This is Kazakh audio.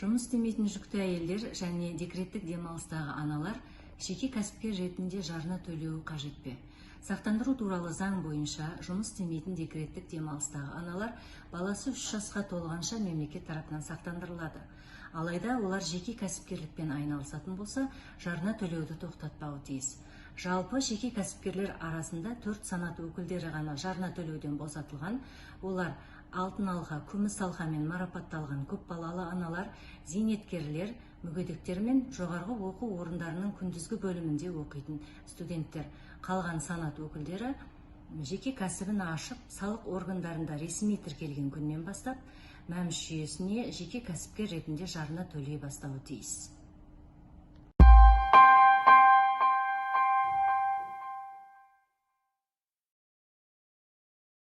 Жұмыс істемейтін жүкті әйелдер және декреттік демалыстағы аналар жеке кәсіпкер ретінде жарна төлеуі қажет пе? Сақтандыру туралы заң бойынша жұмыс істемейтін декреттік демалыстағы аналар баласы 3 жасқа толғанша мемлекет тарапынан сақтандырылады. Алайда олар жеке кәсіпкерлікпен айналысатын болса, жарна төлеуді тоқтатпауы тиіс. Жалпы жеке кәсіпкерлер арасында 4 санат өкілдері ғана жарна төлеуден босатылған. Олар алтын алқа, күміс алқамен марапатталған көпбалалы аналар, зейнеткерлер, мүгедектер мен жоғарғы оқу орындарының күндізгі бөлімінде оқитын студенттер. Қалған санат өкілдері жеке кәсібін ашып, салық органдарында ресми тіркелген күннен бастап мәмс жүйесіне жеке кәсіпкер ретінде жарна төлей бастауы тиіс.